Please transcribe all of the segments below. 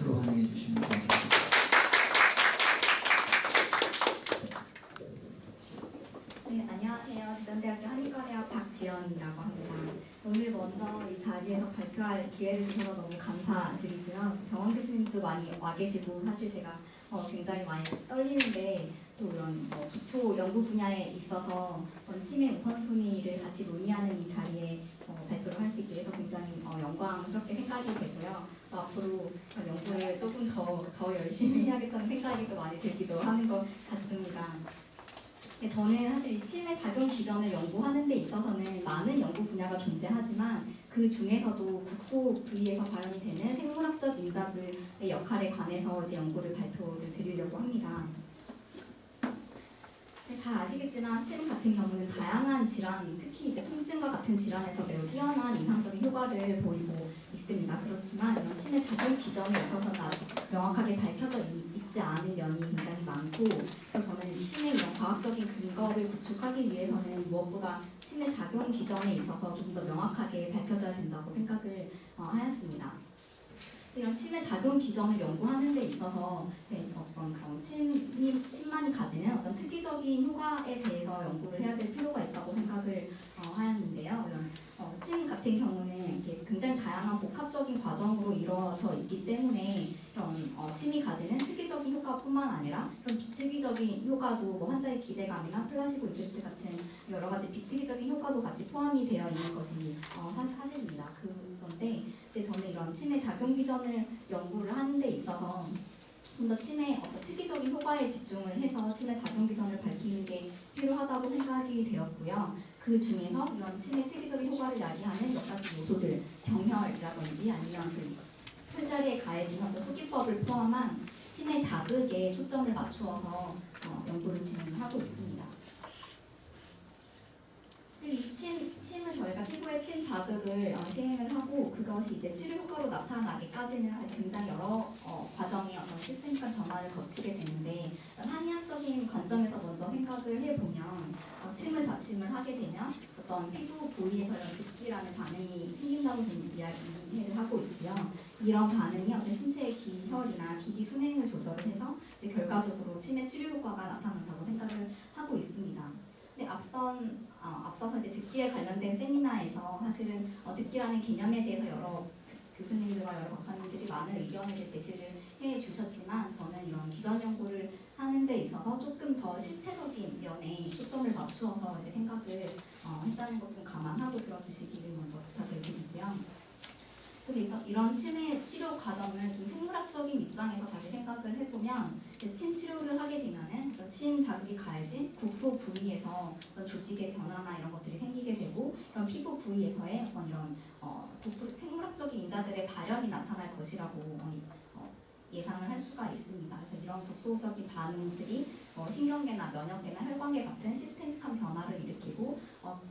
박수로 환영해 주시면 감사합니다. 네, 안녕하세요. 대전대학교 한의과대학 박지연이라고 합니다. 오늘 먼저 이 자리에서 발표할 기회를 주셔서 너무 감사드리고요. 병원 교수님도 많이 와 계시고 사실 제가 굉장히 많이 떨리는데 또 이런 기초 연구 분야에 있어서 치매 우선순위를 같이 논의하는 이 자리에 발표를 할 수 있게 돼서 굉장히 영광스럽게 생각이 되고요. 앞으로 연구를 조금 더 열심히 해야겠다는 생각이 또 많이 들기도 하는 것 같습니다. 저는 사실 이 치매 작용 기전을 연구하는 데 있어서는 많은 연구 분야가 존재하지만 그 중에서도 국소 부위에서 발현이 되는 생물학적 인자들의 역할에 관해서 이제 연구를 발표를 드리려고 합니다. 잘 아시겠지만 침 같은 경우는 다양한 질환, 특히 이제 통증과 같은 질환에서 매우 뛰어난 임상적인 효과를 보이고 있습니다. 그렇지만 이런 침의 작용 기전에 있어서는 아직 명확하게 밝혀져 있지 않은 면이 굉장히 많고, 그래서 저는 침의 이런 과학적인 근거를 구축하기 위해서는 무엇보다 침의 작용 기전에 있어서 좀 더 명확하게 밝혀져야 된다고 생각을 하였습니다. 이런 침의 작용 기전을 연구하는 데 있어서 어떤 그런 침만이 가지는 어떤 특이적인 효과에 대해서 연구를 해야 될 필요가 있다고 생각을 하였는데요. 이런 침 같은 경우는 이렇게 굉장히 다양한 복합적인 과정으로 이루어져 있기 때문에 이런 침이 가지는 특이적인 효과뿐만 아니라 이런 비특이적인 효과도 뭐 환자의 기대감이나 플라시보 이펙트 같은 여러 가지 비특이적인 효과도 같이 포함이 되어 있는 것이 사실입니다. 그런데 이제 저는 이런 침의 작용 기전을 연구를 하는 데 있어서 좀 더 침의 어떤 특이적인 효과에 집중을 해서 침의 작용 기전을 밝히는 게 필요하다고 생각이 되었고요. 그 중에서 이런 침의 특이적인 효과를 야기하는 몇 가지 요소들, 경혈이라든지 아니면 그 혈자리에 가해진 어떤 수기법을 포함한 침의 자극에 초점을 맞추어서 연구를 진행하고 있습니다. 이 침을 저희가 피부에 침 자극을 시행을 하고 그것이 이제 치료 효과로 나타나기까지는 굉장히 여러 과정의 어떤 시스템적 변화를 거치게 되는데, 한의학적인 관점에서 먼저 생각을 해보면 침을 자침을 하게 되면 어떤 피부 부위에서 이런 붓기라는 반응이 생긴다고 저는 이해를 하고 있고요. 이런 반응이 어떤 신체의 기혈이나 기기 순행을 조절을 해서 이제 결과적으로 침의 치료 효과가 나타난다고 생각을 하고 있습니다. 근데 앞서서 이제 듣기에 관련된 세미나에서 사실은 듣기라는 개념에 대해서 여러 교수님들과 여러 박사님들이 많은 의견을 제시를 해 주셨지만, 저는 이런 기전 연구를 하는 데 있어서 조금 더 실체적인 면에 초점을 맞추어서 이제 생각을 했다는 것을 감안하고 들어주시기를 먼저 부탁을 드리고요. 그래서 이런 침의 치료 과정을 좀 생물학적인 입장에서 다시 생각을 해보면, 침 치료를 하게 되면은 침 자극이 가해진 국소 부위에서 어떤 조직의 변화나 이런 것들이 생기게 되고, 이런 피부 부위에서의 어떤 이런 생물학적인 인자들의 발현이 나타날 것이라고 예상을 할 수가 있습니다. 그래서 이런 국소적인 반응들이 신경계나 면역계나 혈관계 같은 시스템ik한 변화를 일으키고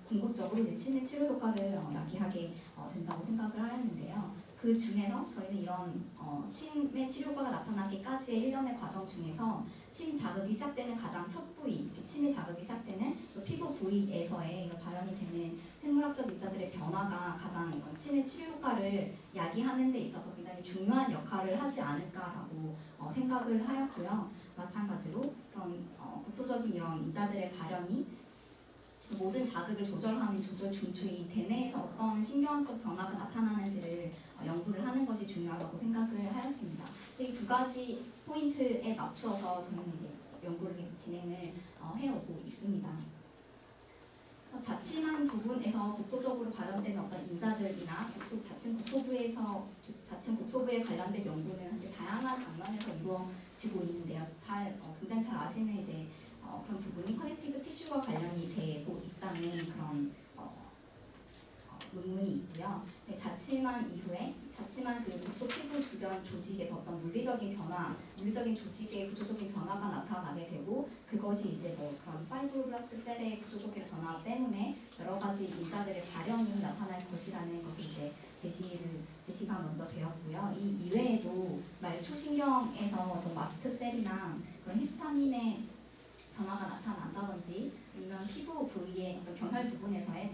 궁극적으로 이제 침의 치료 효과를 야기하게 된다고 생각을 하였는데요. 그 중에서 저희는 이런 침의 치료 효과가 나타나기까지의 일련의 과정 중에서 침 자극이 시작되는 가장 첫 부위, 침의 자극이 시작되는 피부 부위에서의 발현이 되는 생물학적 인자들의 변화가 가장 침의 치료 효과를 야기하는 데 있어서 굉장히 중요한 역할을 하지 않을까라고 생각을 하였고요. 마찬가지로 그런 국소적인 이런 인자들의 발현이 모든 자극을 조절하는 조절 중추인 대뇌에서 어떤 신경학적 변화가 나타나는지를 연구를 하는 것이 중요하다고 생각을 하였습니다. 이 두 가지 포인트에 맞추어서 저는 이제 연구를 계속 진행을 해오고 있습니다. 자침한 부분에서 국소적으로 발현되는 어떤 인자들이나 자침 국소부에 관련된 연구는 사실 다양한 방면에서 이루어지고 있는데요. 굉장히 잘 아시는 이제 그런 부분이 커넥티브 티슈와 관련이 되고 있다는 그런 논문이 있고요. 자침한 이후에 그 국소 피부 주변 조직에서 어떤 물리적인 조직의 구조적인 변화가 나타나게 되고, 그것이 이제 그런 파이브로블라스트 셀의 구조적인 변화 때문에 여러 가지 인자들의 발현이 나타날 것이라는 것을 이제 제시가 먼저 되었고요. 이 이외에도 말초신경에서 어떤 마스트 셀이나 그런 히스타민의 변화가 나타난다든지, 아니면 피부 부위의 어떤 경혈 부분에서의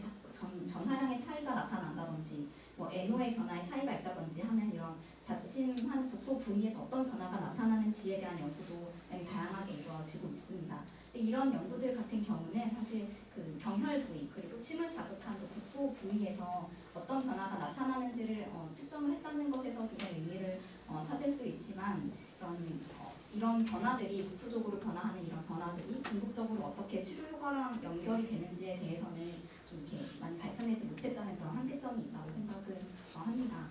전하량의 차이가 나타난다든지, NO의 변화의 차이가 있다든지 하는 이런 자침한 국소 부위에서 어떤 변화가 나타나는지에 대한 연구도 굉장히 다양하게 이루어지고 있습니다. 근데 이런 연구들 같은 경우는 사실 그 경혈 부위 그리고 침을 자극한 그 국소 부위에서 어떤 변화가 나타나는지를 측정을 했다는 것에서 굉장히 의미를 찾을 수 있지만 이런 변화들이 구조적으로 변화하는 이런 변화들이 궁극적으로 어떻게 치료 효과랑 연결이 되는지에 대해서는 좀 이렇게 많이 밝혀내지 못했다는 그런 한계점이 있다고 생각을 합니다.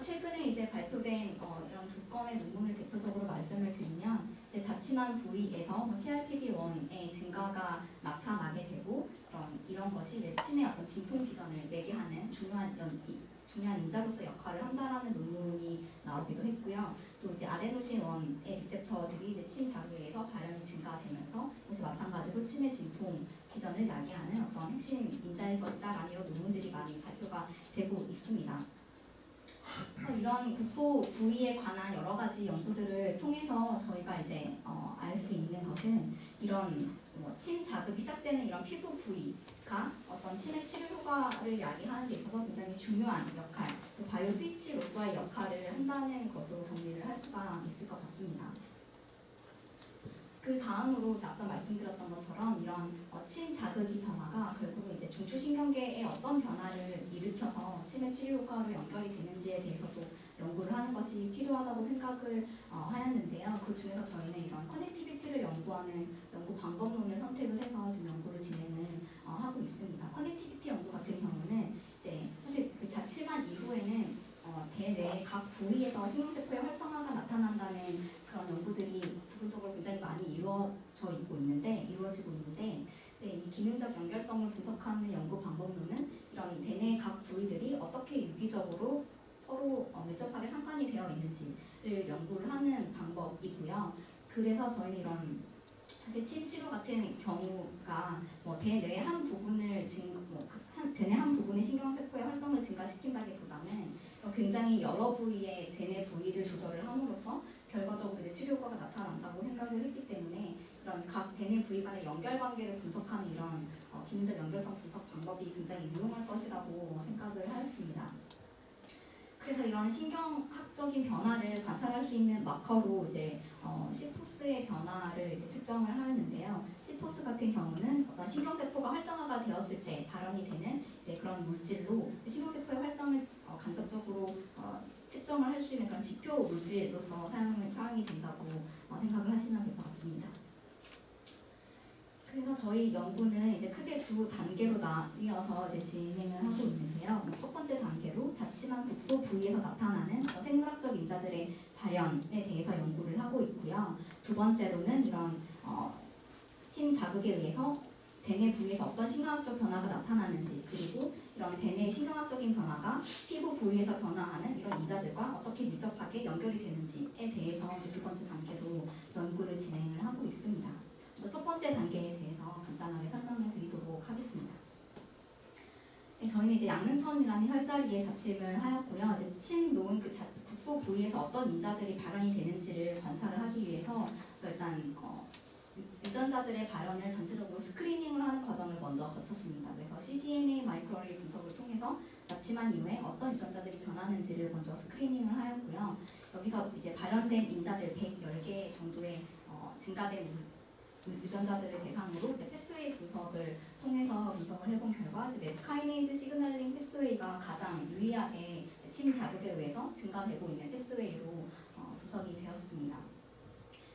최근에 이제 발표된 이런 두 건의 논문을 대표적으로 말씀을 드리면 이제 자침한 부위에서 TRPV1의 증가가 나타나게 되고 이런 것이 이제 침의 어떤 진통 기전을 매개하는 중요한 인자로서 역할을 한다라는 논문이 나오기도 했고요. 또 이제 아데노신 1의 리셉터들이 이제 침 자극에서 발현이 증가되면서 역시 마찬가지로 침의 진통 기전을 야기하는 어떤 핵심 인자일 것이다라는 이런 논문들이 많이 발표가 되고 있습니다. 이런 국소 부위에 관한 여러 가지 연구들을 통해서 저희가 이제 알 수 있는 것은 이런 침 자극이 시작되는 이런 피부 부위가 어떤 침의 치료 효과를 야기하는 데 있어서 굉장히 중요한 역할, 또 바이오 스위치로서의 역할을 한다는 것으로 정리를 할 수가 있을 것 같습니다. 그 다음으로 앞서 말씀드렸던 것처럼 이런 침 자극이 변화가 결국은 이제 중추신경계에 어떤 변화를 일으켜서 침의 치료 효과로 연결이 되는지에 대해서도 연구를 하는 것이 필요하다고 생각을 하였는데요. 그 중에서 저희는 이런 커넥티비티를 연구하는 연구 방법론을 선택을 해서 지금 연구를 진행을 하고 있습니다. 커넥티비티 연구 같은 경우는 이제 사실 그 자침한 이후에는 대뇌 각 부위에서 신경세포의 활성화가 나타난다는 그런 연구들이 부분적으로 굉장히 많이 이루어지고 있는데 이제 이 기능적 연결성을 분석하는 연구 방법론은 이런 대뇌 각 부위들이 어떻게 유기적으로 서로 밀접하게 상관이 되어 있는지를 연구를 하는 방법이고요. 그래서 저희는 이런 사실 침 치료 같은 경우가 대뇌의 한 부분을 대뇌 한 부분의 신경세포의 활성을 증가시킨다기보다는 굉장히 여러 부위의 대뇌 부위를 조절을 함으로써 결과적으로 이제 치료 효과가 나타난다고 생각을 했기 때문에 이런 각 대뇌 부위 간의 연결 관계를 분석하는 이런 기능적 연결성 분석 방법이 굉장히 유용할 것이라고 생각을 하였습니다. 그래서 이런 신경학적인 변화를 관찰할 수 있는 마커로 이제 시포스의 변화를 이제 측정을 하였는데요. 시포스 같은 경우는 어떤 신경세포가 활성화가 되었을 때 발현이 되는 이제 그런 물질로 이제 신경세포의 활성을 간접적으로 측정을 할 수 있는 그런 지표 물질로서 사용이 된다고 생각을 하시면 될 것 같습니다. 그래서 저희 연구는 이제 크게 두 단계로 나뉘어서 이제 진행을 하고 있는데요. 첫 번째 단계로 자침한 국소 부위에서 나타나는 생물학적 인자들의 발현에 대해서 연구를 하고 있고요. 두 번째로는 이런 침 자극에 의해서 대뇌 부위에서 어떤 신경학적 변화가 나타나는지, 그리고 이런 대뇌 신경학적인 변화가 피부 부위에서 변화하는 이런 인자들과 어떻게 밀접하게 연결이 되는지에 대해서 이제 두 번째 단계로 연구를 진행을 하고 있습니다. 먼저 첫 번째 단계에 대해서 간단하게 설명을 드리도록 하겠습니다. 저희는 이제 양릉천이라는 혈자리에 자침을 하였고요. 이제 침 놓은 그 국소 부위에서 어떤 인자들이 발현이 되는지를 관찰을 하기 위해서 일단 유전자들의 발현을 전체적으로 스크리닝을 하는 과정을 먼저 거쳤습니다. 그래서 cDNA 마이크로array 분석을 통해서 자침한 이후에 어떤 유전자들이 변하는지를 먼저 스크리닝을 하였고요. 여기서 이제 발현된 인자들 110개 정도의 증가된 유전자들을 대상으로 이제 패스웨이 분석을 통해서 분석을 해본 결과 이제 맵카이네이즈 시그널링 패스웨이가 가장 유의하게 침 자극에 의해서 증가되고 있는 패스웨이로 분석이 되었습니다.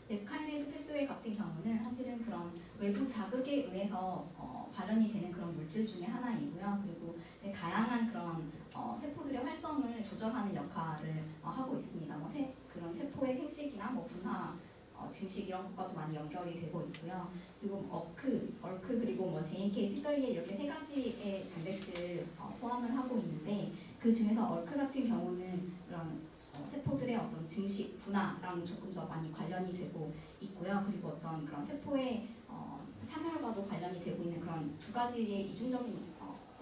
맵카이네이즈 패스웨이 같은 경우는 사실은 그런 외부 자극에 의해서 발현이 되는 그런 물질 중에 하나이고요. 그리고 다양한 그런 세포들의 활성을 조절하는 역할을 하고 있습니다. 그런 세포의 생식이나 분화 증식 이런 것과도 많이 연결이 되고 있고요. 그리고 얼크 그리고 JNK, 피설리에 이렇게 세 가지의 단백질을 포함을 하고 있는데 그 중에서 얼크 같은 경우는 그런 세포들의 어떤 증식 분화랑 조금 더 많이 관련이 되고 있고요. 그리고 어떤 그런 세포의 사멸과도 관련이 되고 있는 그런 두 가지의 이중적인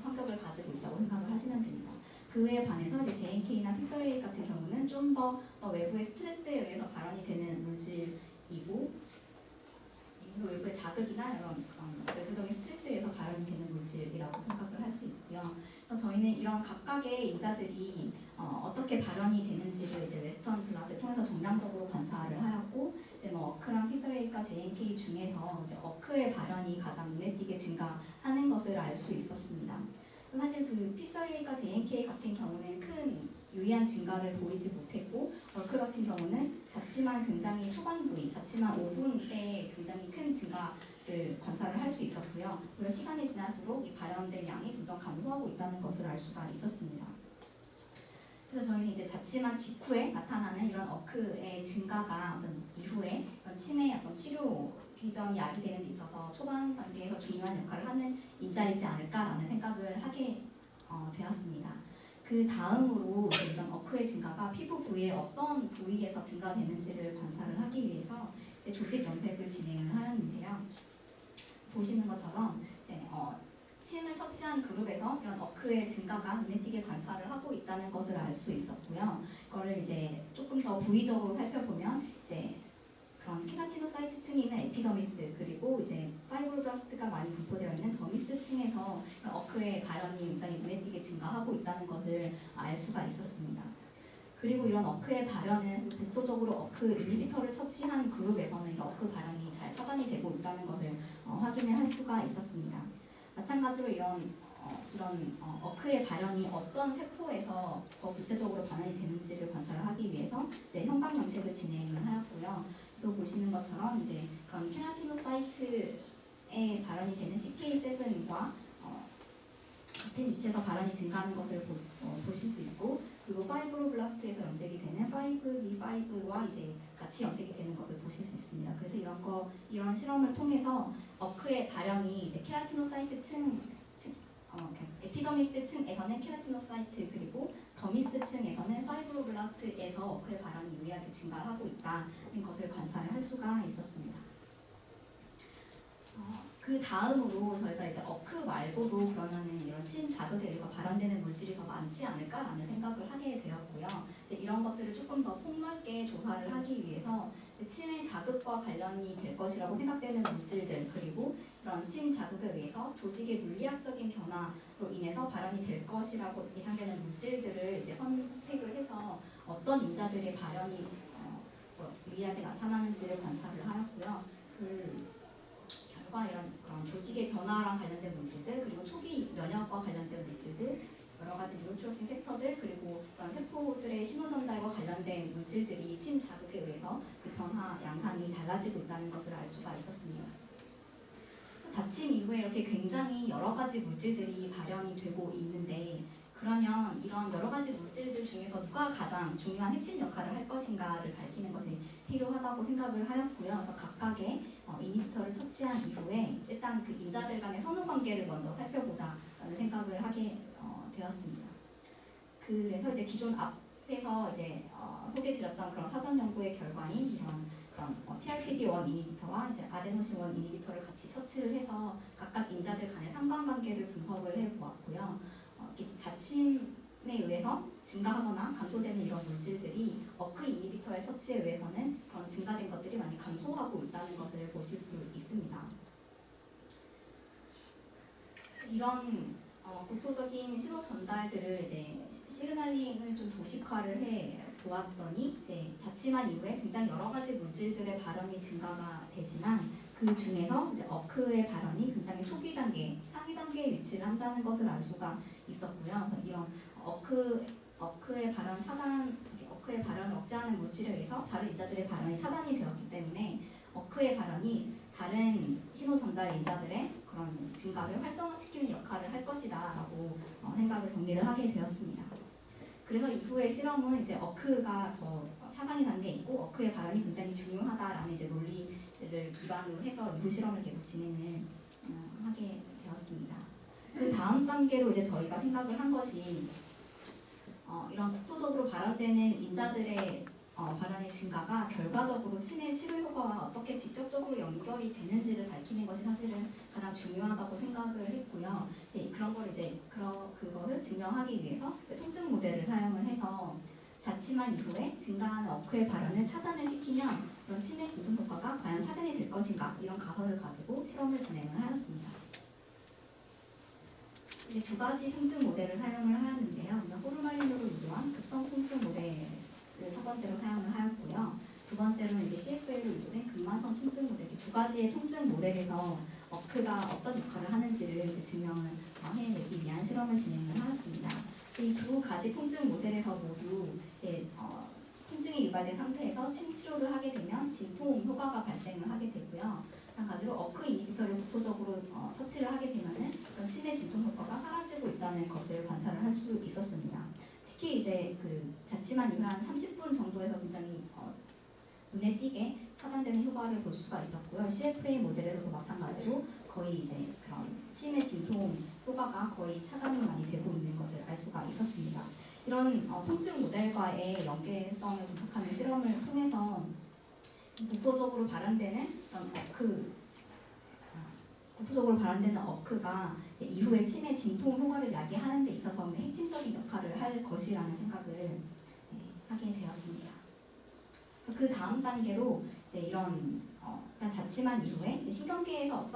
성격을 가지고 있다고 생각을 하시면 됩니다. 그에 반해서 이제 JNK나 피설리에 같은 경우는 좀 더 외부의 스트레스에 의해서 발현이 되는 물질이고 외부의 자극이나 이런 외부적인 스트레스에 의해서 발현이 되는 물질이라고 생각을 할 수 있고요. 그래서 저희는 이런 각각의 인자들이 어떻게 발현이 되는지를 이제 웨스턴 블롯을 통해서 정량적으로 관찰을 하였고, 이제 뭐 어크랑 피서레이과 JNK 중에서 이제 어크의 발현이 가장 눈에 띄게 증가하는 것을 알 수 있었습니다. 사실 그 피서레이과 JNK 같은 경우는 큰 유의한 증가를 보이지 못했고, 어크 같은 경우는 자칫만 굉장히 초반 부위, 자칫만 5분에 굉장히 큰 증가를 관찰을 할 수 있었고요. 그리고 시간이 지날수록 이 발현된 양이 점점 감소하고 있다는 것을 알 수가 있었습니다. 그래서 저희는 이제 자칫만 직후에 나타나는 이런 어크의 증가가 어떤 이후에 이런 치매의 어떤 치료 기전이 야기되는 데 있어서 초반 단계에서 중요한 역할을 하는 인자이지 않을까라는 생각을 하게 되었습니다. 그 다음으로 이런 어크의 증가가 피부 부위의 어떤 부위에서 증가되는지를 관찰을 하기 위해서 이제 조직 염색을 진행을 하였는데요. 보시는 것처럼 이제 침을 처치한 그룹에서 이런 어크의 증가가 눈에 띄게 관찰을 하고 있다는 것을 알 수 있었고요. 그거를 이제 조금 더 부위적으로 살펴보면 이제 그런 케라티노사이트 층에 있는 에피더미스, 그리고 이제 파이브로블라스트가 많이 분포되어 있는 더미스 층에서 어크의 발현이 굉장히 눈에 띄게 증가하고 있다는 것을 알 수가 있었습니다. 그리고 이런 어크의 발현은 국소적으로 어크 이니비터를 처치한 그룹에서는 이런 어크 발현이 잘 차단이 되고 있다는 것을 확인을 할 수가 있었습니다. 마찬가지로 이런 어크의 발현이 어떤 세포에서 더 구체적으로 반응이 되는지를 관찰을 하기 위해서 이제 현방 염색을 진행을 하였고요. 그래서 보시는 것처럼 이제 그런 케라티노사이트에 발현이 되는 CK7과 같은 위치에서 발현이 증가하는 것을 보실 수 있고, 그리고 파이브로블라스트에서 염색이 되는 5B5와 이제 같이 염색이 되는 것을 보실 수 있습니다. 그래서 이런 실험을 통해서 어크의 발현이 이제 케라티노사이트 에피더미스 층에서는 케라티노사이트, 그리고 더미스 층에서는 파이브로블라스트에서 어크의 발현이 유의하게 증가하고 있다는 것을 관찰을 할 수가 있었습니다. 그 다음으로 저희가 이제 어크 말고도 그러면은 이런 침 자극에 의해서 발현되는 물질이 더 많지 않을까라는 생각을 하게 되었고요. 이제 이런 것들을 조금 더 폭넓게 조사를 하기 위해서 침의 자극과 관련이 될 것이라고 생각되는 물질들, 그리고 이런 침 자극에 의해서 조직의 물리학적인 변화로 인해서 발현이 될 것이라고 예상되는 물질들을 이제 선택을 해서 어떤 인자들의 발현이 유의하게 나타나는지를 관찰을 하였고요. 이런 그런 조직의 변화랑 관련된 물질들, 그리고 초기 면역과 관련된 물질들, 여러 가지 뉴로트로핀 팩터들, 그리고 그런 세포들의 신호 전달과 관련된 물질들이 침 자극에 의해서 그 변화 양상이 달라지고 있다는 것을 알 수가 있었습니다. 자침 이후에 이렇게 굉장히 여러 가지 물질들이 발현이 되고 있는데, 그러면 이런 여러 가지 물질들 중에서 누가 가장 중요한 핵심 역할을 할 것인가를 밝히는 것이 필요하다고 생각을 하였고요. 그래서 각각의 이니비터를 처치한 이후에 일단 그 인자들 간의 선후 관계를 먼저 살펴보자라는 생각을 하게 되었습니다. 그래서 이제 기존 앞에서 이제 소개드렸던 그런 사전 연구의 결과인 이런 그런 TRPV1 이니비터와 이제 아데노신1 이니비터를 같이 처치를 해서 각각 인자들 간의 상관관계를 분석을 해보았고요. 자침에 의해서 증가하거나 감소되는 이런 물질들이 어크 이니비터의 처치에 의해서는 그런 증가된 것들이 많이 감소하고 있다는 것을 보실 수 있습니다. 이런 국소적인 신호 전달들을 이제 시그널링을 좀 도식화를 해 보았더니 이제 자침한 이후에 굉장히 여러 가지 물질들의 발현이 증가가 되지만 그 중에서 이제 어크의 발현이 굉장히 초기 단계, 상위 단계에 위치를 한다는 것을 알 수가 있었고요. 그래서 이런 어크의 발현 차단, 어크의 발현을 억제하는 물질에 의해서 다른 인자들의 발현이 차단이 되었기 때문에 어크의 발현이 다른 신호 전달 인자들의 그런 증가를 활성화시키는 역할을 할 것이다라고 생각을 정리를 하게 되었습니다. 그래서 이후의 실험은 이제 어크가 더 차단이 된 게 있고 어크의 발현이 굉장히 중요하다라는 이제 논리를 기반으로 해서 이후 실험을 계속 진행을 하게 되었습니다. 그 다음 단계로 이제 저희가 생각을 한 것이 이런 국소적으로 발현되는 인자들의 발현의 증가가 결과적으로 치매 치료 효과와 어떻게 직접적으로 연결이 되는지를 밝히는 것이 사실은 가장 중요하다고 생각을 했고요. 이제 그런 걸 이제 그것을 증명하기 위해서 통증 모델을 사용을 해서 자침한 이후에 증가하는 어크의 발현을 차단을 시키면 그런 치매 진통 효과가 과연 차단이 될 것인가, 이런 가설을 가지고 실험을 진행을 하였습니다. 이게 두 가지 통증 모델을 사용을 하였는데요. 호르말린으로 유도한 급성 통증 모델을 첫 번째로 사용을 하였고요. 두 번째로는 이제 CFA로 유도된 근만성 통증 모델, 두 가지의 통증 모델에서 어크가 어떤 역할을 하는지를 이제 증명을 해내기 위한 실험을 진행을 하였습니다. 이 두 가지 통증 모델에서 모두 이제 통증이 유발된 상태에서 침 치료를 하게 되면 진통 효과가 발생을 하게 되고요. 마찬가지로 어크 이니비터를 국소적으로 처치를 하게 되면은 그런 침의 진통 효과가 사라지고 있다는 것을 관찰을 할 수 있었습니다. 특히 이제 그 자칫만 이후 한 30분 정도에서 굉장히 눈에 띄게 차단되는 효과를 볼 수가 있었고요. CFA 모델에서도 마찬가지로 거의 이제 그런 침의 진통 효과가 거의 차단이 많이 되고 있는 것을 알 수가 있었습니다. 이런 통증 모델과의 연계성을 분석하는 실험을 통해서 국소적으로 발현되는 국소적으로 발현되는 어크가 이제 이후에 침의 진통 효과를 야기하는 데 있어서 핵심적인 역할을 할 것이라는 생각을 하게 되었습니다. 그 다음 단계로 이제 이런 일단 자칫만 이후에 이제 신경계에서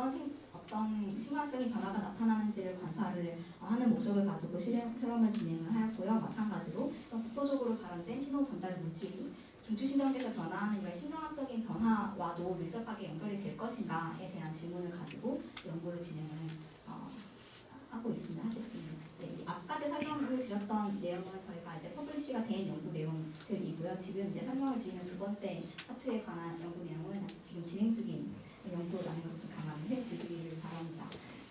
어떤 신경학적인 변화가 나타나는지를 관찰을 하는 목적을 가지고 실험을 진행을 하였고요. 마찬가지로 국소적으로 발현된 신호 전달 물질이 중추신경계에서 변화하는 이런 신경학적인 변화와도 밀접하게 연결이 될 것인가에 대한 질문을 가지고 연구를 진행을 하고 있습니다. 사실 이 앞까지 설명을 드렸던 내용은 저희가 이제 퍼블리시가 된 연구 내용들이고요. 지금 이제 설명을 드리는 두 번째 파트에 관한 연구 내용은 아직 지금 진행 중인 연구라는 것을 감안해 주시기를 바랍니다.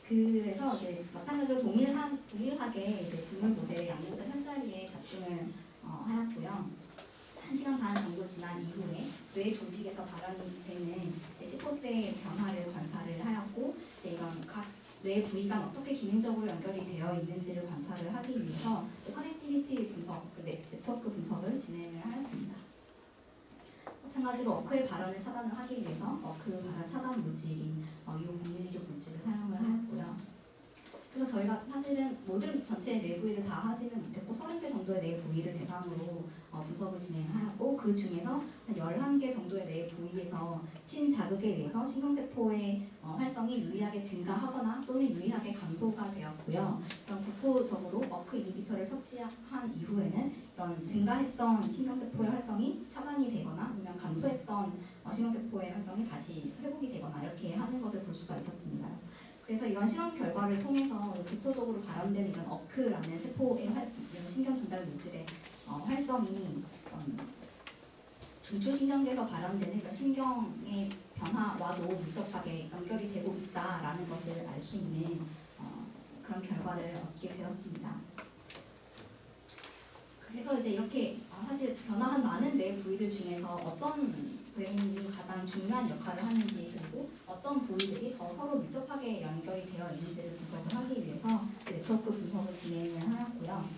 그래서 이제 마찬가지로 동일하게 이제 동물 모델의 양모자 현자리에 자침을 하였고요. 1시간 반 정도 지난 이후에 뇌 조직에서 발현이 되는 시포스의 변화를 관찰을 하였고, 이제 이런 각 뇌 부위가 어떻게 기능적으로 연결이 되어 있는지를 관찰을 하기 위해서 커넥티비티 분석, 네트워크 분석을 진행을 하였습니다. 마찬가지로 어크의 발현을 차단을 하기 위해서 어크 발현 차단 물질인 U0116 물질을 사용을 하였고요. 그래서 저희가 사실은 모든 전체 뇌 부위를 다 하지는 못했고 30개 정도의 뇌 부위를 대상으로 분석을 진행하였고, 그 중에서 한 11개 정도의 뇌 부위에서 침 자극에 의해서 신경세포의 활성이 유의하게 증가하거나 또는 유의하게 감소가 되었고요. 그럼 국소적으로 어크 이니비터를 처치한 이후에는 이런 증가했던 신경세포의 활성이 차단이 되거나 아니면 감소했던 신경세포의 활성이 다시 회복이 되거나 이렇게 하는 것을 볼 수가 있었습니다. 그래서 이런 실험 결과를 통해서 국소적으로 발현된 이런 어크라는 세포의 이런 신경 전달 물질의 활성이 중추신경계에서 발현되는 이런 신경의 변화와도 밀접하게 연결이 되고 있다라는 것을 알 수 있는 그런 결과를 얻게 되었습니다. 그래서 이제 이렇게 사실 변화한 많은 뇌 부위들 중에서 어떤 브레인이 가장 중요한 역할을 하는지, 그리고 어떤 부위들이 더 서로 밀접하게 연결이 되어 있는지를 분석을 하기 위해서 네트워크 분석을 진행을 하였고요.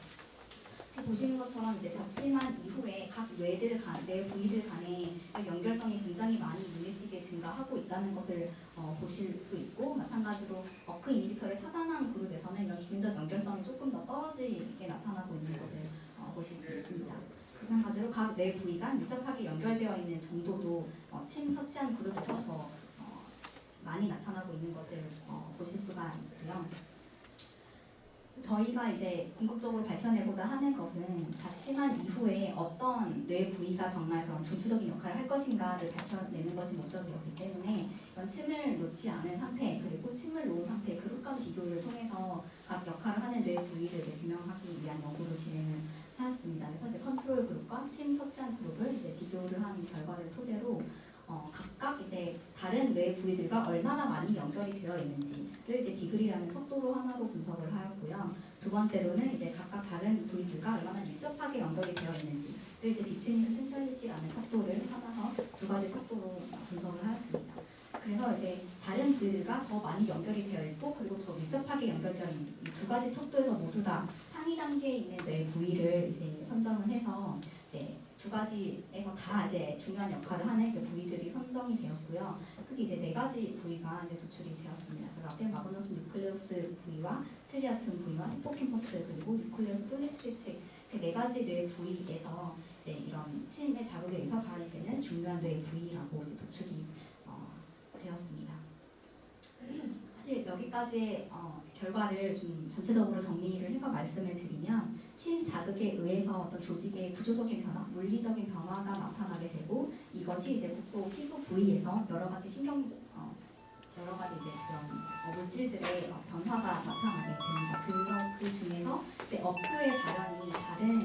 이렇게 보시는 것처럼 이제 자칫만 이후에 각 뇌 부위들 간의 연결성이 굉장히 많이 눈에 띄게 증가하고 있다는 것을 보실 수 있고, 마찬가지로 어크 이니비터를 차단한 그룹에서는 이런 기능적 연결성이 조금 더 떨어지게 나타나고 있는 것을 보실 수 있습니다. 마찬가지로 각 뇌 부위가 밀접하게 연결되어 있는 정도도 침 처치한 그룹에서 더 많이 나타나고 있는 것을 보실 수가 있고요. 저희가 이제 궁극적으로 밝혀내고자 하는 것은 자칫한 이후에 어떤 뇌 부위가 정말 그런 중추적인 역할을 할 것인가를 밝혀내는 것이 목적이었기 때문에 이런 침을 놓지 않은 상태, 그리고 침을 놓은 상태의 그룹 간 비교를 통해서 각 역할을 하는 뇌 부위를 이제 규명하기 위한 연구를 진행을 하였습니다. 그래서 이제 컨트롤 그룹과 침 처치한 그룹을 이제 비교를 한 결과를 토대로 각각 이제 다른 뇌 부위들과 얼마나 많이 연결이 되어 있는지를 이제 디그리라는 척도로 하나로 분석을 하였고요. 두 번째로는 이제 각각 다른 부위들과 얼마나 밀접하게 연결이 되어 있는지를 이제 비트윈 센트럴리티라는 척도를 삼아서 두 가지 척도로 분석을 하였습니다. 그래서 이제 다른 부위들과 더 많이 연결이 되어 있고, 그리고 더 밀접하게 연결되어 있는 이 두 가지 척도에서 모두 다 상위 단계에 있는 뇌 부위를 이제 선정을 해서 이제 두 가지에서 다 이제 중요한 역할을 하는 이제 부위들이 선정이 되었고요. 크게 이제 4가지 부위가 이제 도출이 되었습니다. 그래서 라펜 마그너스 뉴클레우스 부위와 트리아툼 부위와 히포캠퍼스, 그리고 뉴클레우스 솔리트리트, 4가지 뇌 부위에서 이제 이런 침의 자극에 의해서 발현이 되는 중요한 뇌 부위라고 이제 도출이 되었습니다. 사실 여기까지의 결과를 좀 전체적으로 정리를 해서 말씀을 드리면 침 자극에 의해서 어떤 조직의 구조적인 변화, 물리적인 변화가 나타나게 되고 이것이 이제 국소 피부 부위에서 여러 가지 여러 가지 이제 그런 물질들의 변화가 나타나게 됩니다. 그 중에서 이제 어크의 발현이 다른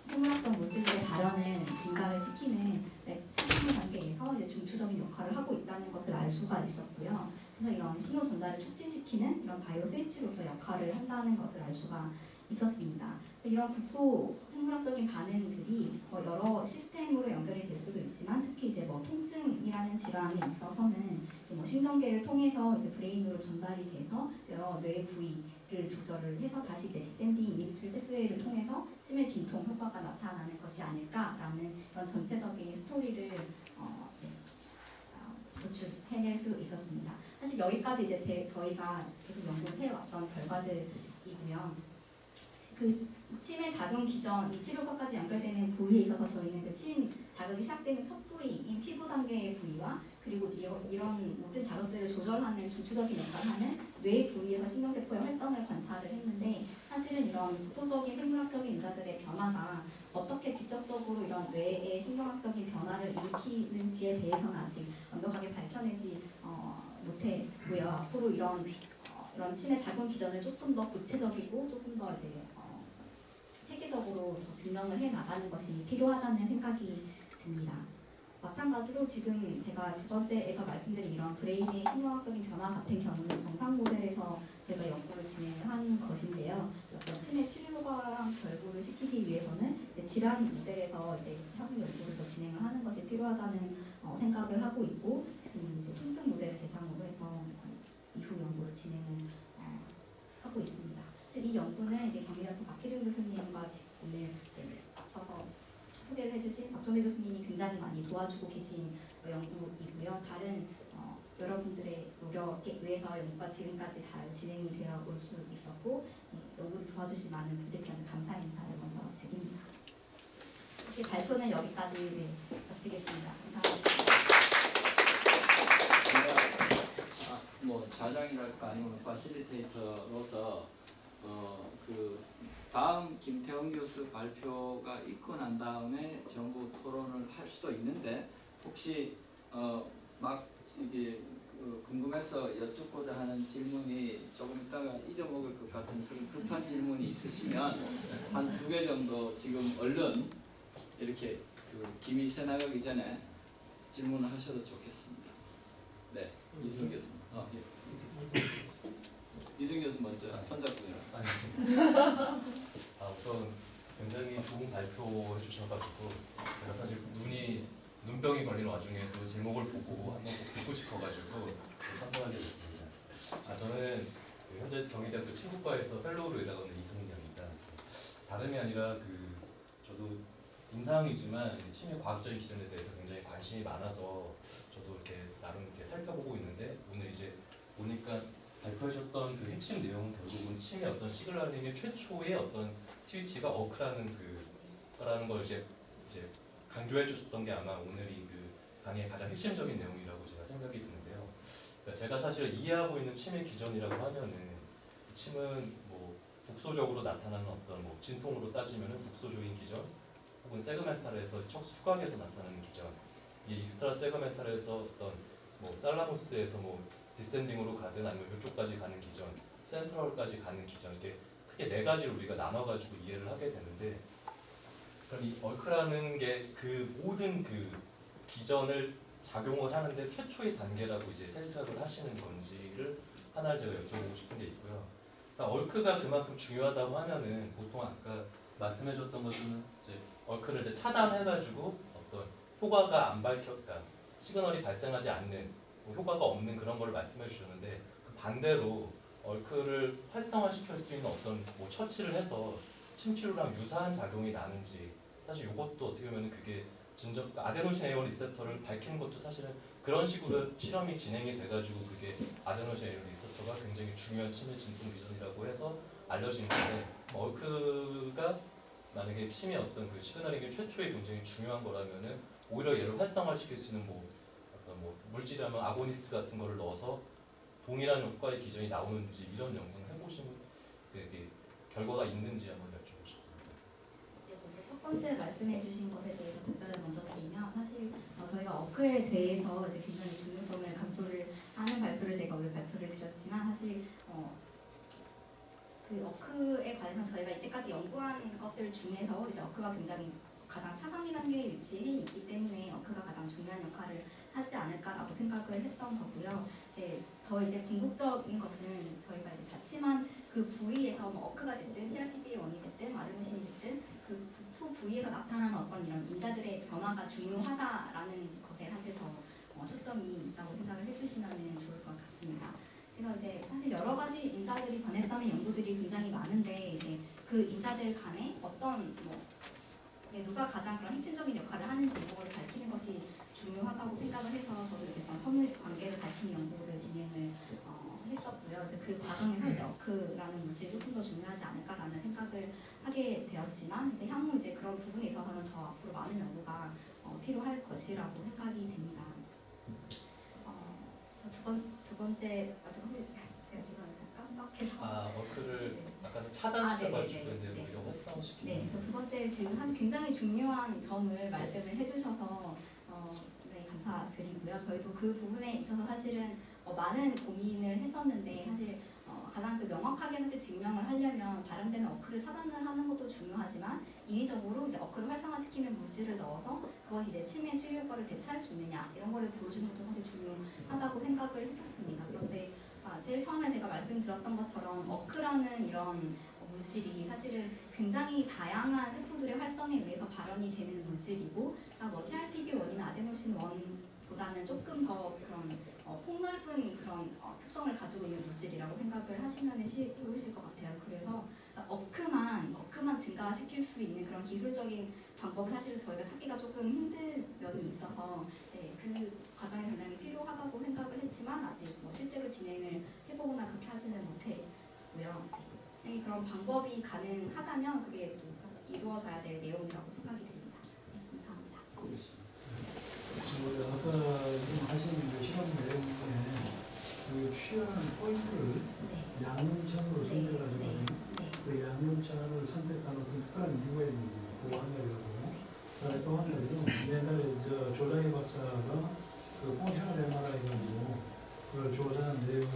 생물학적 물질들의 발현을 증가를 시키는 신호 단계에서 이제 중추적인 역할을 하고 있다는 것을 알 수가 있었고요. 그래서 이런 신호 전달을 촉진시키는 이런 바이오 스위치로서 역할을 한다는 것을 알 수가 있었습니다. 이런 국소 생물학적인 반응들이 여러 시스템으로 연결이 될 수도 있지만 특히 이제 뭐 통증이라는 질환에 있어서는 뭐 신경계를 통해서 이제 브레인으로 전달이 돼서 여러 뇌 부위를 조절을 해서 다시 이제 디센딩 이니비토리 패스웨이를 통해서 치매 진통 효과가 나타나는 것이 아닐까라는 이런 전체적인 스토리를 도출해낼 수 있었습니다. 사실 여기까지 이제 저희가 계속 연구를 해왔던 결과들이고요. 그 침의 작용 기전이 치료과까지 연결되는 부위에 있어서 저희는 그 침 자극이 시작되는 첫 부위인 피부 단계의 부위와 그리고 이런 모든 자극들을 조절하는 중추적인 역할을 하는 뇌 부위에서 신경세포의 활성을 관찰을 했는데 사실은 이런 구조적인 생물학적인 인자들의 변화가 어떻게 직접적으로 이런 뇌의 신경학적인 변화를 일으키는지에 대해서는 아직 완벽하게 밝혀내지 못했고요. 앞으로 이런 침의 작용 기전을 조금 더 구체적이고 조금 더 이제 체계적으로 더 증명을 해 나가는 것이 필요하다는 생각이 듭니다. 마찬가지로 지금 제가 두 번째에서 말씀드린 이런 브레인의 신경학적인 변화 같은 경우는 정상 모델에서 저희가 연구를 진행을 한 것인데요. 어떤 치매 치료 효과랑 결부를 시키기 위해서는 질환 모델에서 이제 향후 연구를 더 진행을 하는 것이 필요하다는 생각을 하고 있고 지금 이제 통증 모델을 대상으로 해서 이후 연구를 진행을 하고 있습니다. 이 연구는 이제 경희대학교 박희준 교수님과 오늘 이제 합쳐서 소개를 해주신 박종배 교수님이 굉장히 많이 도와주고 계신 연구이고요. 다른 여러분들의 노력에 의해서 연구가 지금까지 잘 진행이 되어 올 수 있었고 연구를 도와주신 많은 부대표한테 감사 인사를 먼저 드립니다. 제 발표는 여기까지 마치겠습니다. 감사합니다. 뭐 자장이랄까 아니면 파실리테이터로서 그 다음 김태원 교수 발표가 있고 난 다음에 전부 토론을 할 수도 있는데 혹시 막 이게 궁금해서 여쭙고자 하는 질문이 조금 있다가 잊어먹을 것 같은 그런 급한 질문이 있으시면 한 2개 정도 지금 얼른 이렇게 그 김이 새 나가기 전에 질문을 하셔도 좋겠습니다. 네, 이승훈 교수. 예. 이승훈 교수 먼저 선착순이요. 우선 굉장히 좋은 발표해 주셔가지고 제가 사실 눈병이 걸리는 와중에 또 제목을 보고 한번 꼭 듣고 싶어가지고 참석하게 됐습니다. 저는 현재 경희대학교 친구과에서 펠로우로 일하고 있는 이승훈입니다. 다름이 아니라 저도 임상이지만 치매 과학적인 기전에 대해서 굉장히 관심이 많아서 저도 이렇게 나름 이렇게 살펴보고 있는데 오늘 이제 보니까 발표하셨던 그 핵심 내용은 결국은 치매 어떤 시그널링의 최초의 어떤 스위치가 어크라는 거라는 걸 이제 강조해 주셨던 게 아마 오늘이 그 강의의 가장 핵심적인 내용이라고 제가 생각이 드는데요. 그러니까 제가 사실 이해하고 있는 치매 기전이라고 하면은 침은 뭐 국소적으로 나타나는 어떤 뭐 진통으로 따지면은 국소적인 기전, 혹은 세그멘탈에서 척수 후각에서 나타나는 기전, 이 익스트라 세그멘탈에서 어떤 뭐 살라무스에서 뭐 디센딩으로 가든 아니면 이쪽까지 가는 기전, 센트럴까지 가는 기전, 이렇게 크게 4가지를 우리가 나눠가지고 이해를 하게 되는데, 그럼 이 얼크라는 게 그 모든 그 기전을 작용을 하는데 최초의 단계라고 이제 생각을 하시는 건지를 하나 제가 여쭤보고 싶은 게 있고요. 그러니까 얼크가 그만큼 중요하다고 하면은 보통 아까 말씀해줬던 것은 이제 얼크를 이제 차단해가지고 어떤 효과가 안 밝혔다, 시그널이 발생하지 않는 효과가 없는 그런 걸 말씀해 주셨는데, 그 반대로 얼크를 활성화시킬 수 있는 어떤 뭐 처치를 해서 침치료랑 유사한 작용이 나는지, 사실 이것도 어떻게 보면 그게 아데노신 A1 리셉터를 밝히는 것도 사실은 그런 식으로 실험이 진행이 돼가지고 그게 아데노신 A1 리셉터가 굉장히 중요한 치매 진통 기전이라고 해서 알려진 건데, 얼크가 만약에 치매 어떤 그 시그널링의 최초의 굉장히 중요한 거라면은 오히려 얘를 활성화시킬 수 있는 뭐 물질이라면 아고니스트 같은 거를 넣어서 동일한 효과의 기전이 나오는지 이런 연구는 해보신 이게 결과가 있는지 한번 여쭤보고 싶습니다. 네, 먼저 첫 번째 말씀해 주신 것에 대해서 답변을 먼저 드리면 사실 저희가 어크에 대해서 이제 굉장히 중요성을 강조를 하는 발표를 제가 오늘 발표를 드렸지만 사실 그 어크에 관해서 저희가 이때까지 연구한 것들 중에서 이제 어크가 굉장히 가장 차상위 단계에 위치해 있기 때문에 어크가 가장 중요한 역할을 하지 않을까라고 생각을 했던 거고요. 이제 궁극적인 것은 저희가 이제 자칫만 그 부위에서 뭐 어크가 됐든 TRPV1이 됐든 아데노신이 됐든 그 소 부위에서 나타나는 어떤 이런 인자들의 변화가 중요하다라는 것에 사실 더 초점이 있다고 생각을 해주시면 좋을 것 같습니다. 그래서 이제 사실 여러 가지 인자들이 변했다는 연구들이 굉장히 많은데 이제 그 인자들 간에 어떤 누가 가장 그런 핵심적인 역할을 하는지 이걸 밝히는 것이 중요하다고 생각을 해서 저도 이제 그런 섬유 관계를 밝히는 연구를 진행을 했었고요. 이제 그 과정에서 이제 어크라는 물질이 조금 더 중요하지 않을까라는 생각을 하게 되었지만 이제 향후 이제 그런 부분에 있어서는 더 앞으로 많은 연구가 필요할 것이라고 생각이 됩니다. 두 번째 제가 깜빡해서 어크를 약간 차단시켜가지고 네네네. 근데 오히려 활성화시키는. 네, 두 번째 질문 사실 굉장히 중요한 점을 말씀을 해주셔서 굉장히 감사드리고요. 저희도 그 부분에 있어서 사실은 많은 고민을 했었는데 사실 가장 그 명확하게 사실 증명을 하려면 발현되는 어크를 차단을 하는 것도 중요하지만 인위적으로 이제 어크를 활성화시키는 물질을 넣어서 그것이 이제 치매 치료 효과를 대체할 수 있느냐 이런 거를 보여주는 것도 사실 중요하다고 생각을 했었습니다. 그런데 제일 처음에 제가 말씀드렸던 것처럼 어크라는 이런 물질이 사실은 굉장히 다양한 세포들의 활성에 의해서 발현이 되는 물질이고 TRPV1이나 아데노신 1보다는 조금 더 그런 폭넓은 그런 특성을 가지고 있는 물질이라고 생각을 하시면 쉬우실 것 같아요. 그래서 어크만 증가시킬 수 있는 그런 기술적인 방법을 사실 저희가 찾기가 조금 힘든 면이 있어서 이제 그 과정이 굉장히 필요하다고 생각을 했지만 아직 실제로 진행을 해보거나 그렇게 하지는 못했고요. 네, 그런 방법이 가능하다면 그게 또 이루어져야 될 내용이라고 생각이 됩니다. 감사합니다. 아까 좀 하신 그 실험 내용 중에 그 취하는 포인트를 양념장으로 선택하시거든요. 그 양념장을 선택하는 어떤 특별한 이유가 있는지 그거 한 가지고, 그다음에 또 한 가지는 옛날에 조장희 박사가 그 뽕샤를 MRI 가지고 그걸 조사한 내용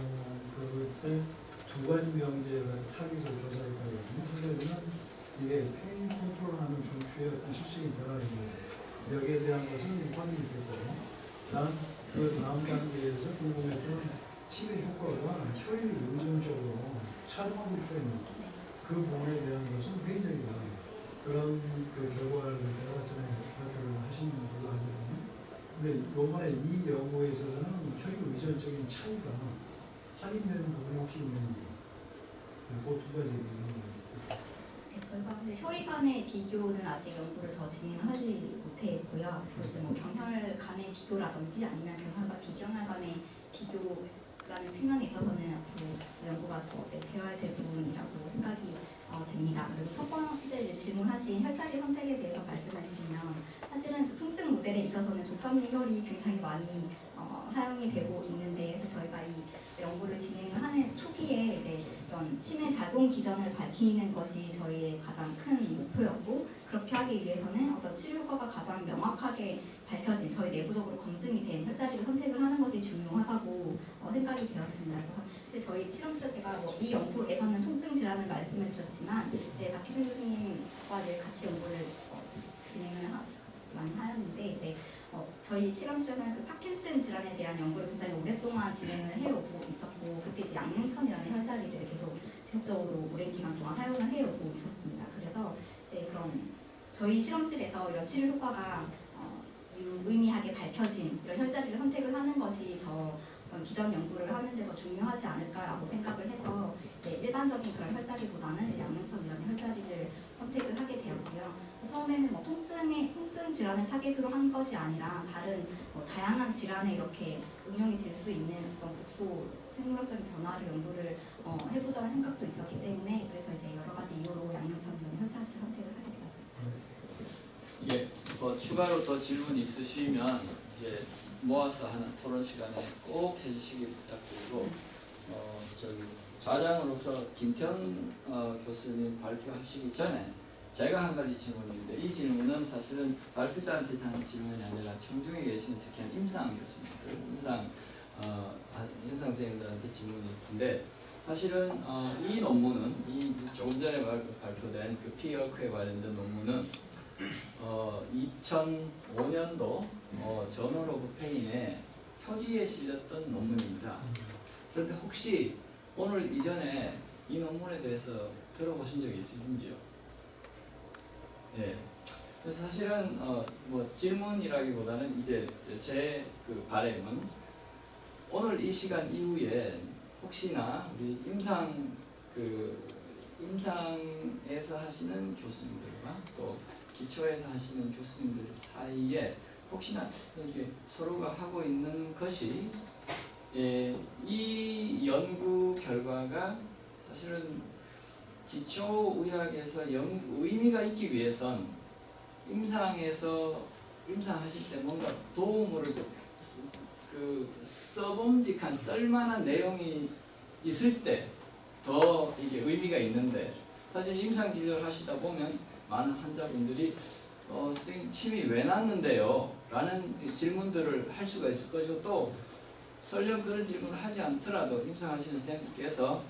그때 두 가지 명제를 타깃을 조사했다고 하거든요. 한 가지는 이게 페인 컨트롤하는 중추의 어떤 실질적인 변화입니다. 여기에 대한 것은 확인이 됐고, 그 다음 단계에서 궁금했던 치료 효과가 혈액 의존적으로 차등하고 있습니다. 그 부분에 대한 것은 회의적이다. 그런 그 결과를 내가 전에 발표를 하신 걸로 알고 있거든요. 근데 이번에 이 연구에 있어서는 혈액 의존적인 차이가 확인되는 부분이 혹시 있는지, 그 두 가지 얘기입니다. 저희가 사실 혈액 간의 비교는 아직 연구를 더 진행하지 못했고요. 앞으로 이제 경혈 간의 비교라든지 아니면 경혈과 비경혈 간의 비교라는 측면에 있어서는 앞으로 연구가 더 되어야 될 부분이라고 생각이 됩니다. 그리고 첫 번째 이제 질문하신 혈자리 선택에 대해서 말씀을 드리면 사실은 그 통증 모델에 있어서는 족삼리혈이 굉장히 많이 사용이 되고 있는데 그래서 저희가 이 연구를 진행을 하는 초기에 이제 이런 치매 작용 기전을 밝히는 것이 저희의 가장 큰 목표였고 그렇게 하기 위해서는 어떤 치료 효과가 가장 명확하게 밝혀진 저희 내부적으로 검증이 된 혈자리를 선택을 하는 것이 중요하다고 생각이 되었습니다. 그래서 사실 저희 실험실에 제가 이 연구에서는 통증 질환을 말씀을 드렸지만 이제 박희준 교수님과 이제 같이 연구를 진행을 많이 하였는데 이제 저희 실험실에는 그 파킨슨 질환에 대한 연구를 굉장히 오랫동안 진행을 해오고 있었고 그때 이제 양릉천이라는 혈자리를 계속 지속적으로 오랜 기간 동안 사용을 해오고 있었습니다. 그래서 이제 그런 저희 실험실에서 이런 치료 효과가 유의미하게 밝혀진 이런 혈자리를 선택을 하는 것이 더 어떤 기전 연구를 하는데 더 중요하지 않을까라고 생각을 해서 이제 일반적인 그런 혈자리보다는 이제 양릉천이라는 혈자리를 선택을 하게 되었고요. 처음에는 통증 질환을 타겟으로 한 것이 아니라 다른 다양한 질환에 이렇게 응용이 될 수 있는 어떤 국소 생물학적인 변화를 연구를 해보자는 생각도 있었기 때문에 그래서 이제 여러 가지 이유로 양릉천이라는 혈자리를 선택을 하게 되었습니다. 예, 추가로 더 질문 있으시면 이제 모아서 하는 토론 시간에 꼭 해주시기 부탁드리고 저기 좌장으로서 김태현 교수님 발표하시기 전에 제가 한 가지 질문인데 이 질문은 사실은 발표자한테 하는 질문이 아니라 청중에 계시는 특히 임상 교수님들, 임상 선생님들한테 질문인데 사실은 이 논문은 이 조금 전에 발표된 그 피어크에 관련된 논문은 2005년도 저널 오브 페인의 표지에 실렸던 논문입니다. 그런데 혹시 오늘 이전에 이 논문에 대해서 들어보신 적이 있으신지요? 예. 그래서 사실은 뭐 질문이라기보다는 이제 제 그 바람은 오늘 이 시간 이후에 혹시나 우리 임상에서 하시는 교수님들과 또 기초에서 하시는 교수님들 사이에 혹시나 이렇게 서로가 하고 있는 것이 이 연구 결과가 사실은 기초의학에서 의미가 있기 위해선 임상하실 때 뭔가 도움을 써봄직한 쓸만한 내용이 있을 때 더 이게 의미가 있는데 사실 임상 진료를 하시다 보면 많은 환자분들이 선생님 침이 왜 났는데요? 라는 질문들을 할 수가 있을 것이고 또 설령 그런 질문을 하지 않더라도 임상하시는 선생님께서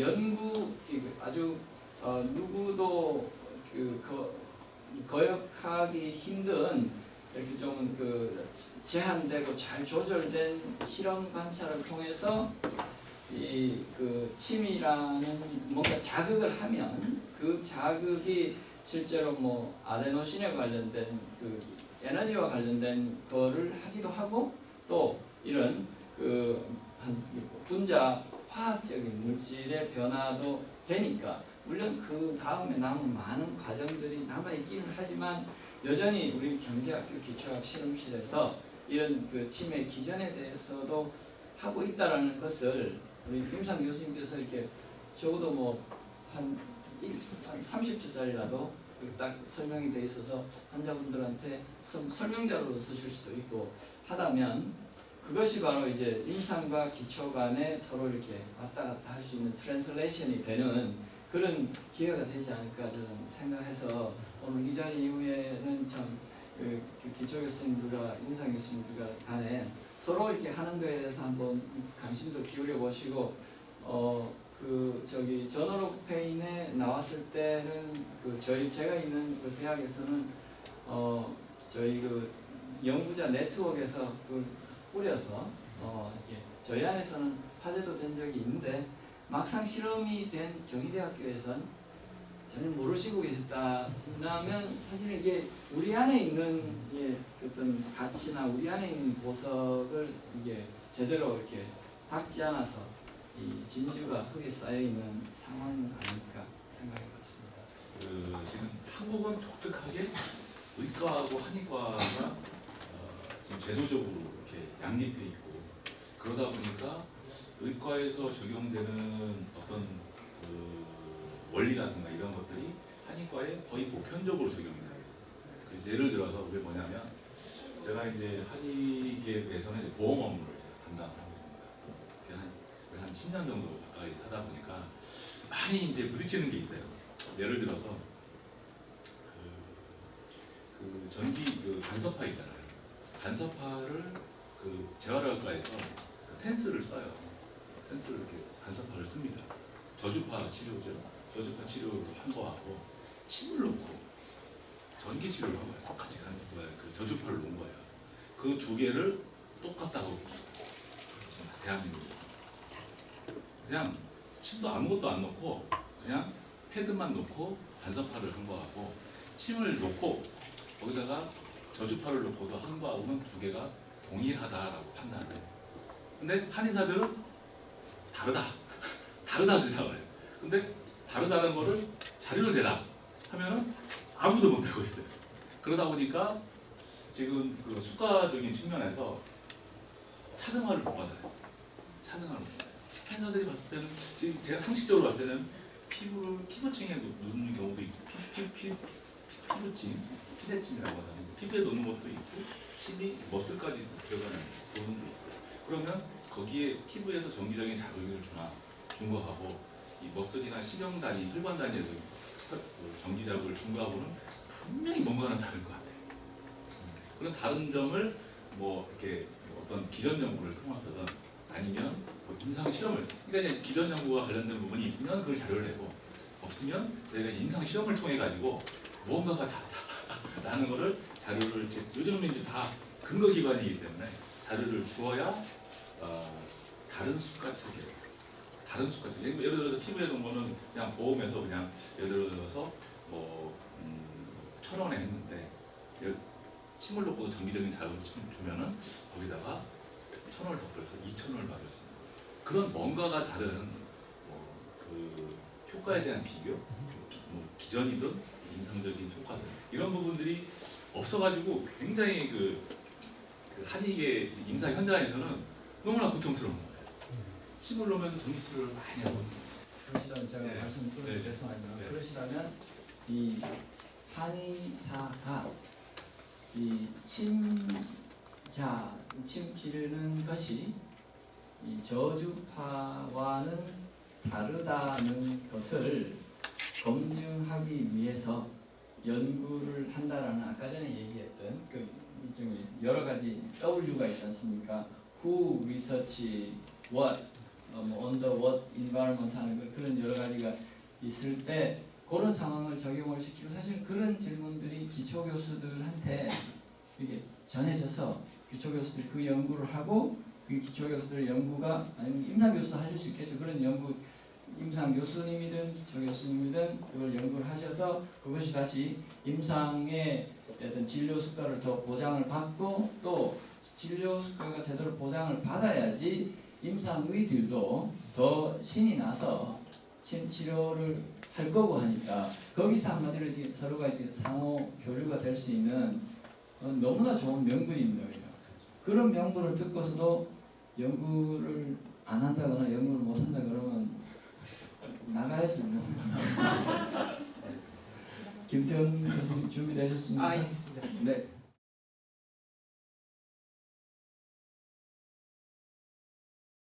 연구 아주 누구도 거역하기 힘든 이렇게 좀 제한되고 잘 조절된 실험 관찰을 통해서 침이라는 뭔가 자극을 하면 그 자극이 실제로 뭐 아데노신에 관련된 에너지와 관련된 거를 하기도 하고 또 이런 분자 화학적인 물질의 변화도 되니까 물론 그 다음에 남은 많은 과정들이 남아 있기는 하지만 여전히 우리 경기학교 기초학 실험실에서 이런 침의 기전에 대해서도 하고 있다라는 것을 우리 임상 교수님께서 이렇게 적어도 뭐 한 30초짜리라도 딱 설명이 돼 있어서 환자분들한테 설명자로 쓰실 수도 있고 하다면 그것이 바로 이제 임상과 기초 간에 서로 이렇게 왔다 갔다 할 수 있는 트랜슬레이션이 되는 그런 기회가 되지 않을까 저는 생각해서 오늘 이 자리 이후에는 참 기초 교수님들과 임상 교수님들과 간에 서로 이렇게 하는 거에 대해서 한번 관심도 기울여 보시고 저널 오브 페인에 나왔을 때는 제가 있는 대학에서는 저희 연구자 네트워크에서 그걸 뿌려서 저희 안에서는 화제도 된 적이 있는데 막상 실험이 된 경희대학교에선 전혀 모르시고 계셨다면 사실 이게 우리 안에 있는 어떤 가치나 우리 안에 있는 보석을 이게 제대로 이렇게 닦지 않아서 이 진주가 흙에 쌓여 있는 상황은 아닐까 생각해 봤습니다. 지금 한국은 독특하게 의과하고 한의과가 지금 제도적으로 이렇게 양립해 있고 그러다 보니까 의과에서 적용되는 어떤 원리라든가 이런 것들이 한의과에 거의 보편적으로 적용이 되고 있어요. 그래서 예를 들어서 그게 뭐냐면 제가 이제 한의계에서는 보험 업무를 제가 담당하고 있습니다. 한 10년 정도 가까이 하다 보니까 많이 이제 부딪히는 게 있어요. 예를 들어서 전기 간섭파 있잖아요. 간섭파를 재활의학과에서 텐스를 써요. 텐스를 이렇게 간섭파를 씁니다. 저주파 치료죠. 저주파 치료를 한 거하고 침을 놓고 전기 치료를 한 거예요. 똑같이 저주파를 놓은 거예요. 그 두 개를 똑같다고 대한민국 그냥 침도 아무것도 안 넣고 그냥 패드만 놓고 간섭파를 한 거하고 침을 놓고 거기다가 저주파를 놓고서 한 거하고는 두 개가 동일하다라고 판단해요. 근데 한의사들은 다르다 주장을 해요. 근데 다르다는 거를 자료를 내라 하면은 아무도 못 내고 있어요. 그러다 보니까 지금 수가적인 측면에서 차등화를 못 받아요. 차등화를 못 받아요. 한의사들이 봤을 때는 지금 제가 상식적으로 봤을 때는 피부를 피부층에 놓는 경우도 있고 피부층, 피대층이라고 하잖아요. 피부에 놓는 것도 있고 침이 머슬까지 들어가는 부분도 있고 그러면 거기에 피부에서 정기적인 자극을 주나 거하고 이 머슬이나 심형 단위, 혈관 단위의 그 전기자극을 준 거하고는 분명히 뭔가는 다를 것 같아요. 그런 다른 점을 뭐 이렇게 어떤 기전 연구를 통해서든 아니면 뭐 임상 실험을, 그러니까 이제 기전 연구와 관련된 부분이 있으면 그걸 자료를 내고 없으면 저희가 임상 실험을 통해 가지고 무언가가 다르다라는 거를 자료를 요즘은 이제 다 근거 기반이기 때문에 자료를 주어야 다른 수가 체계, 다른 수가 체계. 예를 들어서 피부에 놓은 거는 그냥 보험에서 그냥 예를 들어서 뭐 1,000원에 했는데 침을 놓고도 정기적인 자극을 주면은 거기다가 1,000원을 덧붙여서 2,000원을 받을 수 있는 그런 뭔가가 다른 그 효과에 대한 비교, 뭐 기전이든 임상적인 효과들 이런 부분들이 없어가지고 굉장히 그 한의계 임상 현장에서는 너무나 고통스러운 거예요. 침을 놓으면 전기치료를 많이 하거든요. 그러시다면 제가 네. 말씀 드려도 네. 죄송하지만 네. 그러시다면 이 한의사가 이 침 치르는 것이 이 저주파와는 다르다는 것을 검증하기 위해서 연구를 한다라는 아까 전에 얘기했던 그 여러 가지 W가 있지 않습니까? Who, research, what, 뭐 under what environment 하는 그런 여러 가지가 있을 때 그런 상황을 적용을 시키고 사실 그런 질문들이 기초 교수들한테 이게 전해져서 기초 교수들이 그 연구를 하고 그 기초 교수들 연구가 아니면 임상 교수도 하실 수 있겠죠. 그런 연구 임상 교수님이든 기초 교수님이든 그걸 연구를 하셔서 그것이 다시 임상의 어떤 진료 수가를 더 보장을 받고 또 진료 수가가 제대로 보장을 받아야지 임상의들도 더 신이 나서 침 치료를 할 거고 하니까 거기서 한마디로 이제 서로가 이렇게 상호 교류가 될 수 있는 너무나 좋은 명분입니다. 그런 명분을 듣고서도 연구를 안 한다거나 연구를 못 한다 그러면 나가야지 뭐. 김태훈 교수님 준비되셨습니까? 아, 예, 했습니다. 네.